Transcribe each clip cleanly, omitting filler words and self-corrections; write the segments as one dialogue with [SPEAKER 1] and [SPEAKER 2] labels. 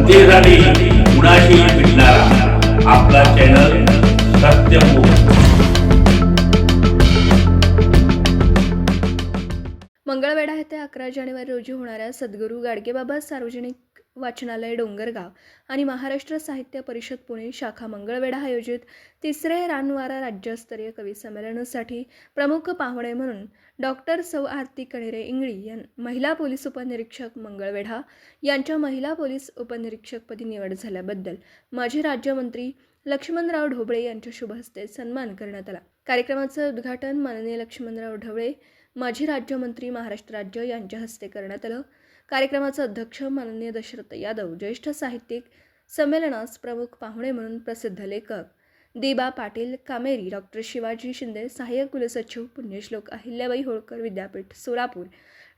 [SPEAKER 1] जनतेसाठी कुणाशी भेटणारा आपला चॅनल सत्यमुख।
[SPEAKER 2] मंगळवेढा येथे 11 जानेवारी रोजी होणाऱ्या सद्गुरू गाडगेबाबा सार्वजनिक वाचनालय डोंगरगाव आणि महाराष्ट्र साहित्य परिषद पुणे शाखा मंगळवेढा आयोजित तिसरे रानवारा राज्यस्तरीय कवी संमेलनासाठी प्रमुख पाहुणे म्हणून डॉक्टर सौ आरती कणेरे इंगळी महिला पोलीस उपनिरीक्षक मंगळवेढा यांच्या महिला पोलीस उपनिरीक्षकपदी निवड झाल्याबद्दल माजी राज्यमंत्री लक्ष्मणराव ढोबळे यांच्या शुभ हस्ते सन्मान करण्यात आला। कार्यक्रमाचे उद्घाटन माननीय लक्ष्मणराव ढोबळे माजी राज्यमंत्री महाराष्ट्र राज्य यांच्या हस्ते करण्यात आलं। कार्यक्रमाचे अध्यक्ष माननीय दशरथ यादव, ज्येष्ठ साहित्यिक, संमेलनास प्रमुख पाहुणे म्हणून प्रसिद्ध लेखक दीबा पाटील कामेरी, डॉक्टर शिवाजी शिंदे, सहाय्यक कुलसचिव पुण्यश्लोक अहिल्याबाई होळकर विद्यापीठ सोलापूर,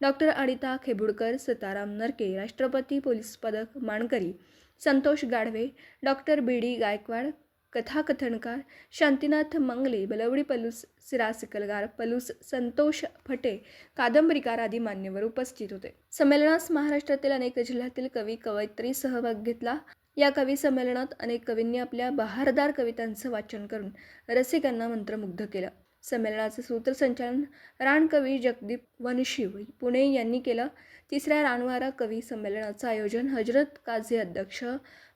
[SPEAKER 2] डॉक्टर अनिता खेबुडकर, सीताराम नरके, राष्ट्रपती पोलीस पदक मानकरी संतोष गाढवे, डॉक्टर बी.डी. गायकवाड, कथाकथनकार शांतीनाथ मंगले, बलवडी पलूस, सिरा सिकलगार पलूस, संतोष फटे, कादंबरीकार आदी मान्यवर उपस्थित होते। संमेलनास महाराष्ट्रातील अनेक जिल्ह्यातील कवी कवयित्री सहभाग घेतला। या कवी संमेलनात अनेक कवींनी आपल्या बहारदार कवितांचं वाचन करून रसिकांना मंत्रमुग्ध केलं। संमेलनाचे सूत्रसंचालन रानकवी जगदीप वनशिव पुणे यांनी केलं। तिसऱ्या रानवारा कवी संमेलनाचं आयोजन हजरत काझी अध्यक्ष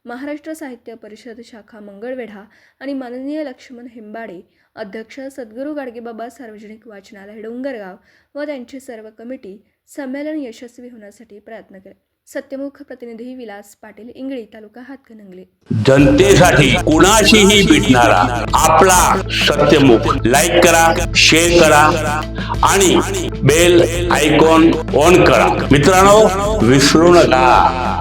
[SPEAKER 2] महाराष्ट्र साहित्य परिषद शाखा मंगळवेढा आणि माननीय लक्ष्मण हेंबाडे अध्यक्ष सद्गुरू गाडगेबाबा सार्वजनिक वाचनालय डोंगरगाव व त्यांची सर्व कमिटी संमेलन यशस्वी होण्यासाठी प्रयत्न केले। सत्यमुख प्रतिनिधी विलास पाटील इंगळी तालुका हातकणंगले।
[SPEAKER 1] जनतेसाठी कुणाशीही भेटणारा आपला सत्यमुख। लाईक करा, शेअर करा आणि बेल आयकॉन ऑन करा। मित्रांनो, विसरू नका।